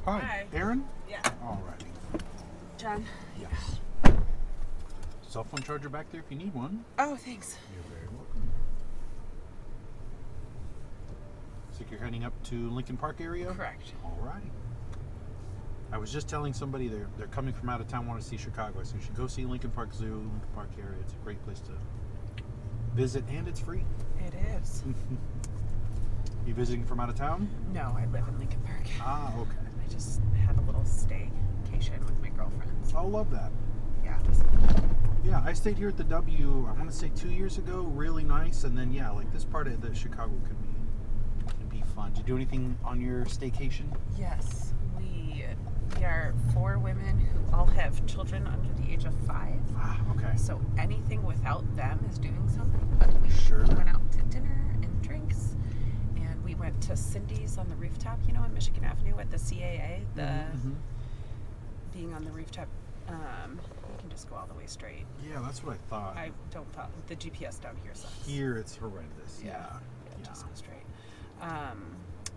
Hi. Erin? Yeah. Alrighty. John? Yes. Cell phone charger back there if you need one. Oh, thanks. You're very welcome. So you're heading up to Lincoln Park area? Correct. Alrighty. I was just telling somebody they're coming from out of town, want to see Chicago, so you should go see Lincoln Park Zoo, Lincoln Park area. It's a great place to visit, and it's free. It is. You visiting from out of town? No, I live in Lincoln Park. Ah, okay. I just had a little staycation with my girlfriends. I love that. Yeah. Yeah, I stayed here at the W, I want to say 2 years ago. Really nice. And then, yeah, like this part of the Chicago can be fun. Did you do anything on your staycation? Yes. We are 4 women who all have children under the age of 5. Ah, okay. So anything without them is doing something. But we Sure. went out to dinner and drinks. And we went to Cindy's on the rooftop, on Michigan Avenue at the CAA. Being on the rooftop, you can just go all the way straight. Yeah, that's what I thought. I don't thought the GPS down here sucks. Here it's horrendous. Yeah. Just go straight.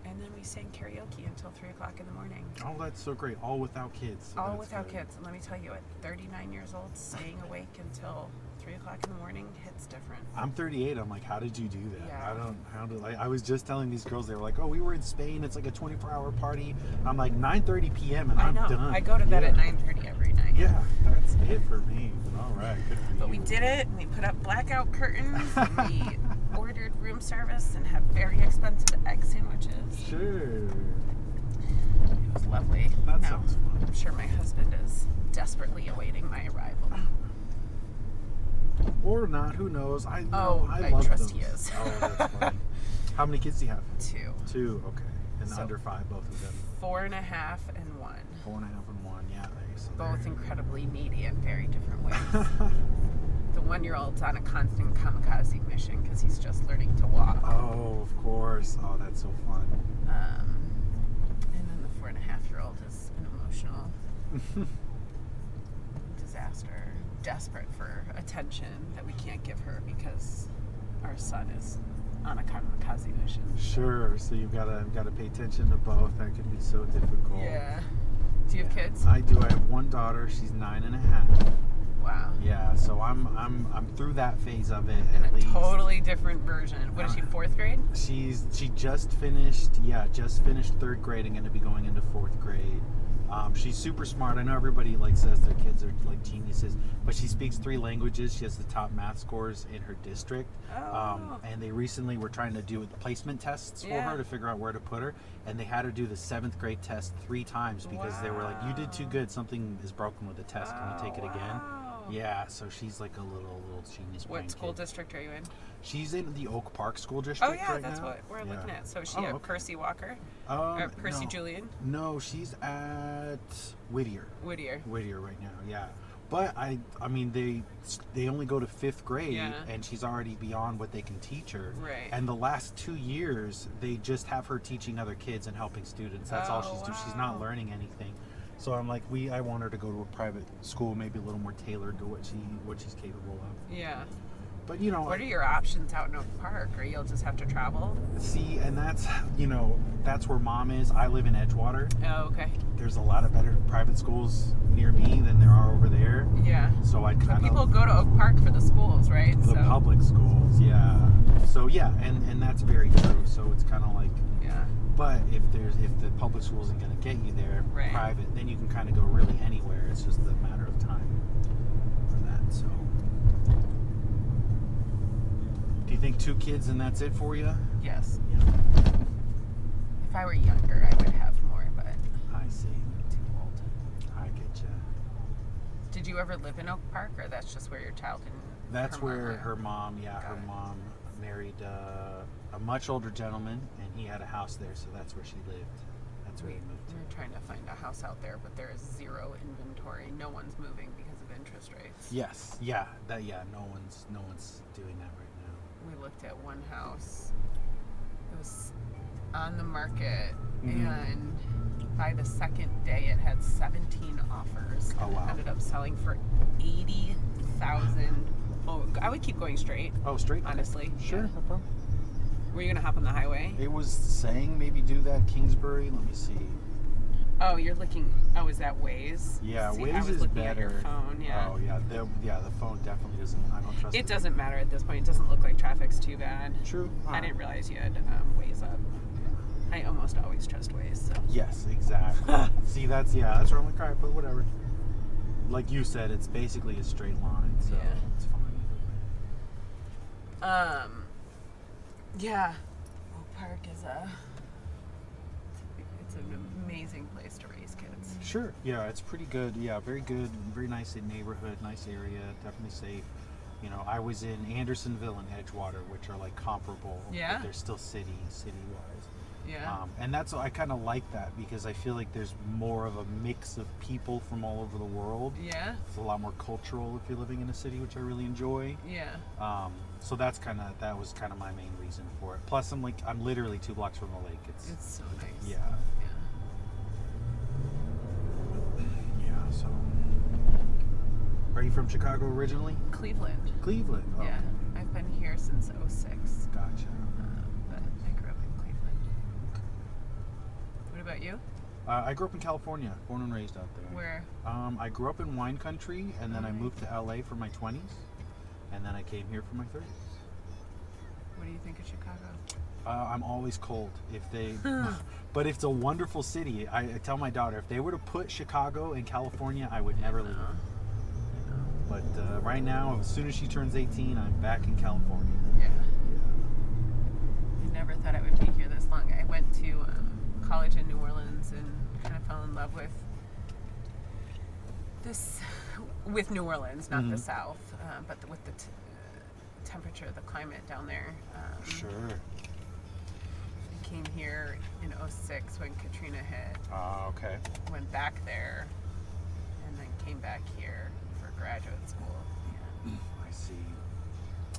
And then we sang karaoke until 3 o'clock in the morning. Oh, that's so great. All without kids. So All that's without good. kids. And let me tell you, at 39 years old, staying awake until 3 o'clock in the morning hits different. I'm 38. I'm like, how did you do that? Yeah. I was just telling these girls, they were like, oh, we were in Spain. It's like a 24-hour party. I'm like, 9:30 p.m. and I I'm know. done. I go to bed at 9:30 every night. Yeah, that's it for me. All right, good for you. But we did it, and we put up blackout curtains, and we ordered room service and had very expensive egg sandwiches. Sure. It was lovely. That Now, sounds fun. I'm sure my husband is desperately awaiting my arrival. Or not, who knows? I I trust those. he is. Oh, that's funny. How many kids do you have? 2. 2, okay. And So- under 5, both of them. 4.5 and 1. 4.5 and 1, yeah. So Both there. incredibly needy in very different ways. The 1-year-old's on a constant kamikaze mission because he's just learning to walk. Oh, of course. Oh, that's so fun. And then the 4.5-year-old is an emotional disaster, desperate for attention that we can't give her because our son is on a kamikaze mission. Sure. So you've got to pay attention to both. That can be so difficult. Yeah. Do you have kids? I do. I have one daughter. She's 9.5. Wow. Yeah. So I'm through that phase of it. In at a least. totally different version. What is she, 4th grade? She just finished 3rd grade and going to be going into 4th grade. She's super smart. I know everybody says their kids are like geniuses, but she speaks 3 languages. She has the top math scores in her district. Oh. And they recently were trying to do placement tests for her to figure out where to put her, and they had her do the 7th grade test 3 times because they were like, "You did too good. Something is broken with the test. Can you take it again?" Yeah, so she's like a little genius. What brain school kid. district are you in? She's in the Oak Park School District. Oh yeah, right that's now. what we're looking at. So is she Oh, at okay. Percy Walker? Or Percy no. Julian? No, she's at Whittier. Whittier right now, yeah. But I mean, they only go to 5th grade, Yeah. and she's already beyond what they can teach her. Right. And the last 2 years, they just have her teaching other kids and helping students. That's all she's doing. She's not learning anything. So I'm like, I want her to go to a private school, maybe a little more tailored to what she's capable of. Yeah. But What are your options out in Oak Park? Or you'll just have to travel? see, and that's where Mom is. I live in Edgewater. Oh, okay. There's a lot of better private schools near me than there are over there. Yeah. So I kind of People go to Oak Park for the schools, right? the public schools, yeah. So yeah, and that's very true. So it's kind of like, Yeah. but if the public school isn't going to get you there, Right. private, then you can kind of go really anywhere. It's just a matter of time for that. So, do you think 2 kids and that's it for you? Yes. Yeah. If I were younger, I would have more, but I see. I'm too old. I get you. Did you ever live in Oak Park, or that's just where your child and That's her mom where were? her mom, Got her it. mom married a much older gentleman, and he had a house there, so that's where she lived. That's where he moved to. We're trying to find a house out there, but there is 0 inventory. No one's moving because of interest rates. Yes, no one's doing that right now. We looked at one house. It was on the market, Mhm. and by the 2nd day, it had 17 offers. Oh, wow. It ended up selling for $80,000. Oh, I would keep going straight. Oh, straight? Honestly, Sure, yeah. no problem. Were you gonna hop on the highway? It was saying maybe do that Kingsbury. Let me see. Oh, you're looking. Oh, is that Waze? Yeah, See, Waze I was is looking better. At your phone. Yeah. Oh yeah, the phone definitely doesn't. I don't trust It doesn't matter at this point. It doesn't look like traffic's too bad. True. I didn't realize you had Waze up. I almost always trust Waze. So. Yes, exactly. See, that's where I'm like, all right, but whatever. Like you said, it's basically a straight line, so Yeah. it's fine. Yeah. Oak Park is it's an amazing place to raise kids. Sure. Yeah, it's pretty good. Yeah, very good. Very nice neighborhood, nice area, definitely safe. You know, I was in Andersonville and Edgewater, which are like comparable, Yeah. but they're still city-wise. Yeah. And that's, I kind of like that because I feel like there's more of a mix of people from all over the world. Yeah. It's a lot more cultural if you're living in a city, which I really enjoy. Yeah. So that was kind of my main reason for it. Plus, I'm literally 2 blocks from the lake. It's so nice. Yeah. Yeah. Yeah. So, are you from Chicago originally? Cleveland. Cleveland. Oh, Yeah. I've been here since '06. Gotcha. But I grew up in Cleveland. What about you? I grew up in California, born and raised out there. Where? I grew up in wine country, and then I Nice. moved to LA for my 20s, and then I came here for my 30s. What do you think of Chicago? I'm always cold. But it's a wonderful city. I tell my daughter, if they were to put Chicago in California, I would never leave. But right now, as soon as she turns 18, I'm back in California. Yeah. I never thought I would be here this long. I went to college in New Orleans and kind of fell in love with New Orleans, not the South, but with the temperature, the climate down there. Sure. I came here in '06 when Katrina hit. Okay. Went back there, and then came back here for graduate school. Yeah. I see.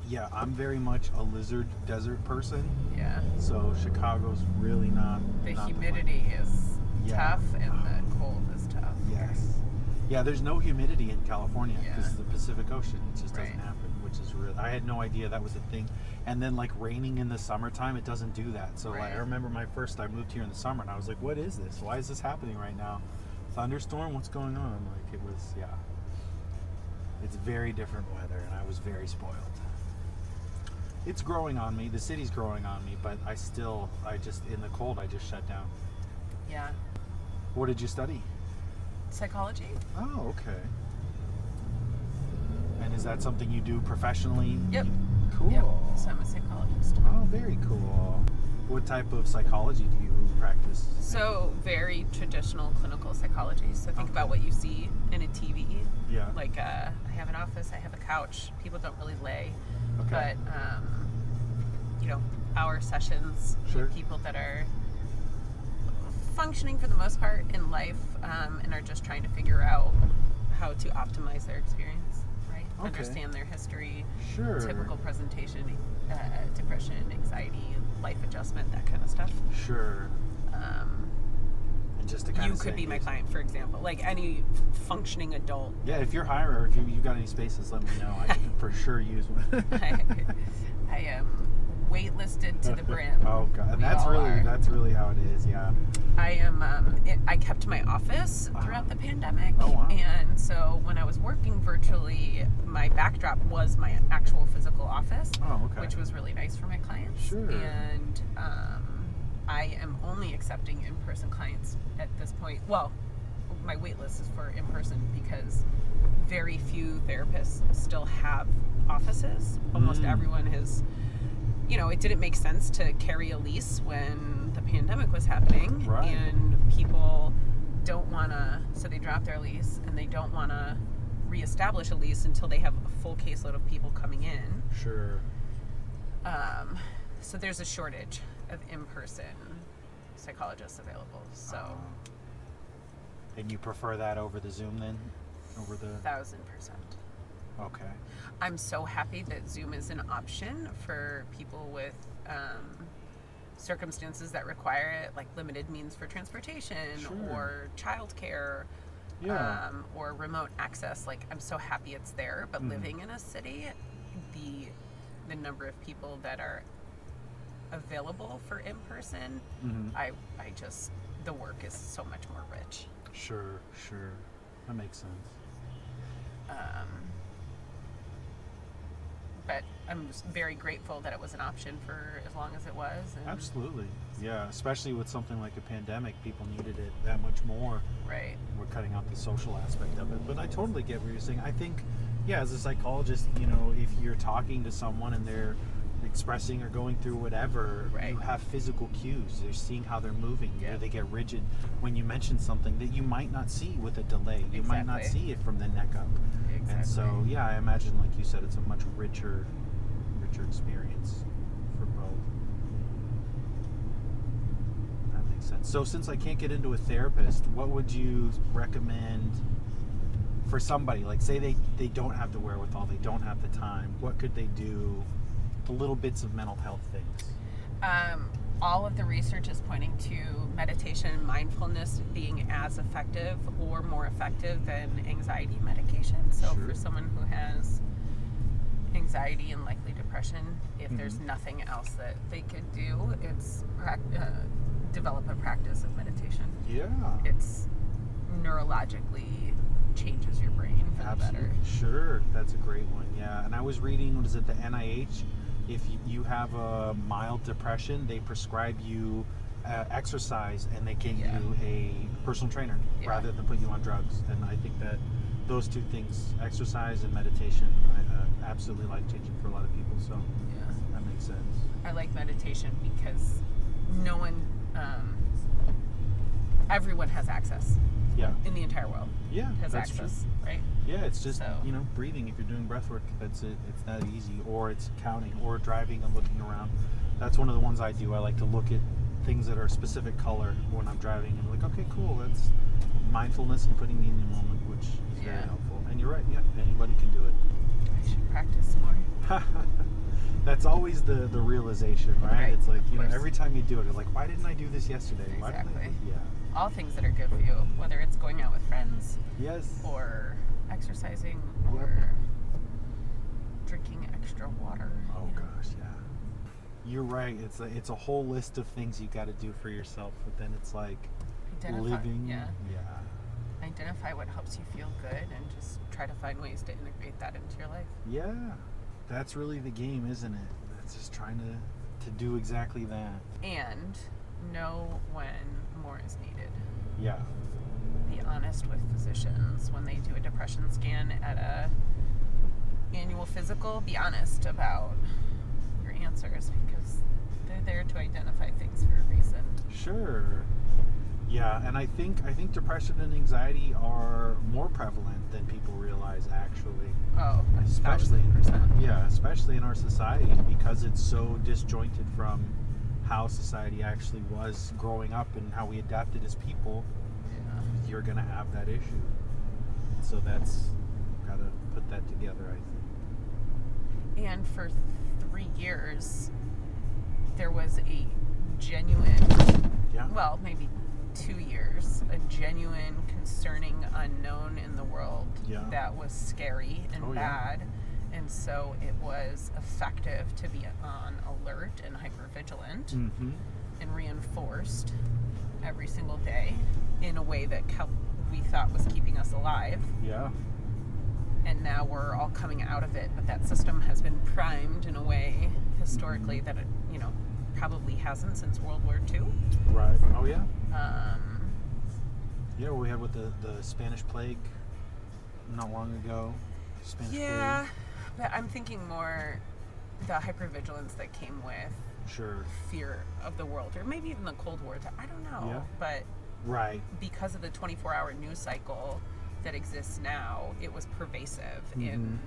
Yeah, I'm very much a lizard desert person, Yeah. so Chicago's really not. The not humidity is Yeah. tough, and the cold is tough. Yes. Yeah, there's no humidity in California Yeah. because the Pacific Ocean. It just Right. doesn't happen, which is real. I had no idea that was a thing. And then like raining in the summertime, it doesn't do that. So like, Right. I remember I moved here in the summer, and I was like, what is this? Why is this happening right now? Thunderstorm? What's going on? Like it was, yeah. It's very different weather, and I was very spoiled. It's growing on me. The city's growing on me, but in the cold, I just shut down. Yeah. What did you study? Psychology? Oh, okay. And is that something you do professionally? Yep. Cool. Yep. So I'm a psychologist. Oh, very cool. What type of psychology do you practice? So very traditional clinical psychology. So think Okay. about what you see in a TV. Yeah. Like I have an office, I have a couch. People don't really lay. Okay. But, hour sessions Sure. with people that are functioning for the most part in life and are just trying to figure out how to optimize their experience, right? Okay. Understand their history, Sure. typical presentation, depression, anxiety, life adjustment, that kind of stuff. Sure. And just to kind You of could say, be my client, for example. Like any functioning adult. Yeah, if you're hiring or if you got any spaces, let me know. I can for sure use one. I am waitlisted to the brim. Oh god, We that's all really are. that's really how it is. Yeah. I am. I kept my office throughout the pandemic, Oh, wow. and so when I was working virtually, my backdrop was my actual physical office, Oh, okay. which was really nice for my clients. Sure. And I am only accepting in-person clients at this point. Well, my wait list is for in-person because very few therapists still have offices. Almost everyone has. It didn't make sense to carry a lease when the pandemic was happening, Right. and people don't want to, so they drop their lease, and they don't want to reestablish a lease until they have a full caseload of people coming in. Sure. So there's a shortage of in-person psychologists available. So, And you prefer that over the Zoom then? Over the 1000%. Okay. I'm so happy that Zoom is an option for people with circumstances that require it, like limited means for transportation Sure. or childcare, Yeah. or remote access. Like, I'm so happy it's there. But living in a city, the number of people that are available for in person, I just the work is so much more rich. Sure. That makes sense. But I'm just very grateful that it was an option for as long as it was. And Absolutely. Yeah, especially with something like a pandemic, people needed it that much more. Right. We're cutting out the social aspect of it. But I totally get what you're saying. I think, yeah, as a psychologist, you know, if you're talking to someone and they're expressing or going through whatever, Right. you have physical cues. They're seeing how they're moving. Yeah. Or they get rigid when you mention something that you might not see with a delay. You might not Exactly. see it from the neck up. Exactly. And so, yeah, I imagine, like you said, it's a much richer experience for both. That makes sense. So, since I can't get into a therapist, what would you recommend for somebody? Like, say they don't have the wherewithal, they don't have the time. What could they do? The little bits of mental health things. All of the research is pointing to meditation and mindfulness being as effective or more effective than anxiety medication. So Sure. for someone who has anxiety and likely depression, if there's Mhm. nothing else that they could do, it's develop a practice of meditation. Yeah. It's neurologically changes your brain for the better. Sure, that's a great one. Yeah, and I was reading, what is it, the NIH? If you have a mild depression, they prescribe you exercise and they get Yeah. you a personal trainer Yeah. rather than put you on drugs. And I think that those two things, exercise and meditation, absolutely life changing for a lot of people. So Yeah. that makes sense. I like meditation because no one, everyone has access Yeah, in the entire world. yeah, Has that's access, true. right? Yeah, it's just, So- breathing. If you're doing breath work, that's it. It's that easy. Or it's counting, or driving and looking around. That's one of the ones I do. I like to look at things that are a specific color when I'm driving. And like, okay, cool. That's mindfulness and putting me in the moment, which is very Yeah. helpful. And you're right. Yeah, anybody can do it. I should practice more. That's always the realization, right? Right, It's like, of course. every time you do it, you're like, why didn't I do this yesterday? Why didn't I Exactly. do-" Yeah. All things that are good for you, whether it's going out with friends Yes. or exercising Yep. or drinking extra water. Oh gosh, yeah. You're right. It's a whole list of things you got to do for yourself, but then it's like living. Yeah. Yeah. Identify what helps you feel good and just try to find ways to integrate that into your life. Yeah. That's really the game, isn't it? That's just trying to do exactly that. And know when more is needed. Yeah. Be honest with physicians when they do a depression scan at a annual physical. Be honest about your answers because they're there to identify things for a reason. Sure. Yeah, and I think depression and anxiety are more prevalent than people realize, actually. Oh, Especially 1,000%. especially in our society, because it's so disjointed from how society actually was growing up and how we adapted as people. Yeah. You're gonna have that issue. So that's gotta put that together, I think. And for 3 years, there was a genuine, Yeah. well, maybe 2 years, a genuine concerning unknown in the world Yeah. that was scary and Oh, yeah. bad. And so it was effective to be on alert and hypervigilant Mm-hmm. and reinforced every single day in a way that we thought was keeping us alive. Yeah. And now we're all coming out of it, but that system has been primed in a way historically that it, probably hasn't since World War II. Right. Oh yeah. Um, Yeah, what we had with the Spanish plague not long ago. Spanish yeah, but I'm thinking more the hypervigilance that came with flu. Sure. fear of the world, or maybe even the Cold War. I don't know, Yeah. but Right. because of the 24-hour news cycle that exists now, it was pervasive in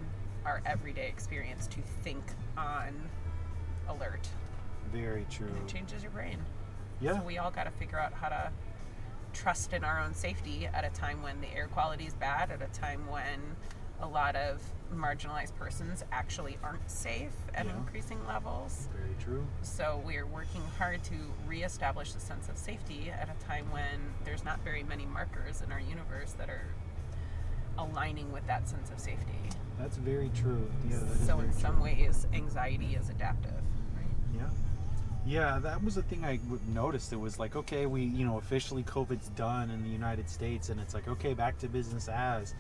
our everyday experience to think on alert. Very true. And it changes your brain. Yeah. So we all got to figure out how to trust in our own safety at a time when the air quality is bad, at a time when a lot of marginalized persons actually aren't safe at Yeah. increasing levels. Very true. So we're working hard to reestablish a sense of safety at a time when there's not very many markers in our universe that are aligning with that sense of safety. That's very true. Yeah, that is So very in some true. ways, anxiety is adaptive, right? Yeah. Yeah, that was the thing I noticed. It was like, okay, we, officially COVID's done in the United States, and it's like, okay, back to business as.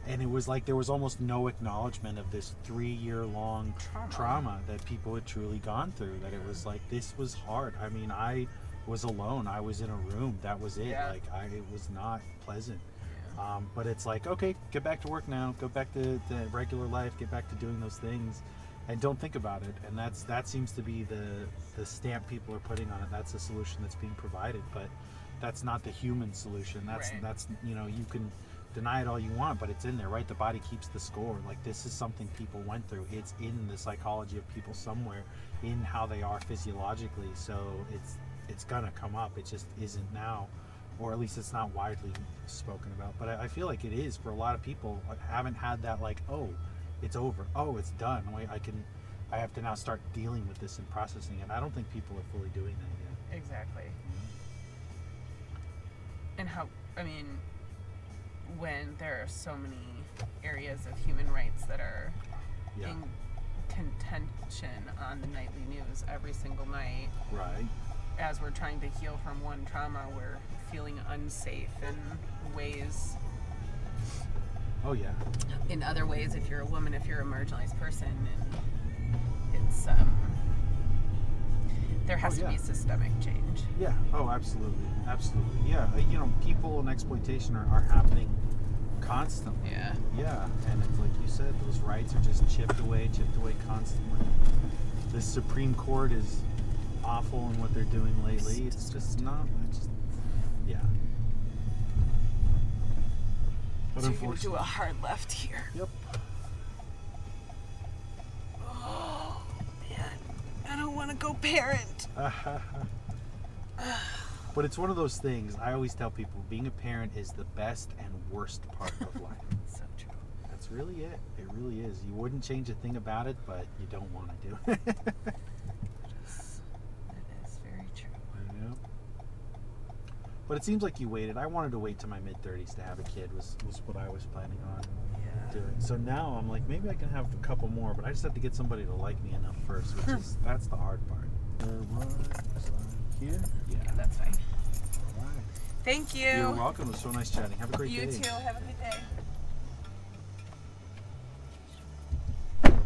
And it was like there was almost no acknowledgement of this 3-year-long trauma that people had truly gone through. That it was like, this was hard. I mean, I was alone. I was in a room. That was it. Yeah. Like, it was not pleasant. But it's like, okay, get back to work now. Go back to regular life. Get back to doing those things. And don't think about it. And that seems to be the stamp people are putting on it. That's the solution that's being provided. But that's not the human solution. That's you can deny it all you want, but it's in there, right? The body keeps the score. Like, this is something people went through. It's in the psychology of people somewhere, in how they are physiologically. So it's gonna come up. It just isn't now, or at least it's not widely spoken about. But I feel like it is for a lot of people. I haven't had that, like, oh, it's over. Oh, it's done. I have to now start dealing with this and processing it. I don't think people are fully doing that yet. Exactly. And when there are so many areas of human rights that are in contention on the nightly news every single night. Right. As we're trying to heal from one trauma, we're feeling unsafe in ways. Oh, yeah. In other ways, if you're a woman, if you're a marginalized person, and it's there has to be systemic change. Yeah. Oh, absolutely. Yeah. People and exploitation are happening constantly. Yeah. Yeah. And it's like you said, those rights are just chipped away constantly. The Supreme Court is awful in what they're doing lately. It's just not. Yeah. But so you're going to do a hard left here. Yep. Oh, man. I don't want to go parent. But it's one of those things. I always tell people, being a parent is the best and worst part of life. So true. That's really it. It really is. You wouldn't change a thing about it, but you don't want to do it. That is very true. Yeah. But it seems like you waited. I wanted to wait to my mid-30s to have a kid, was what I was planning on doing. So now I'm like, maybe I can have a couple more, but I just have to get somebody to like me enough first, that's the hard part. Here? Yeah, that's fine. All right. Thank you. You're welcome. It was so nice chatting. Have a great day. You too. Have a good day.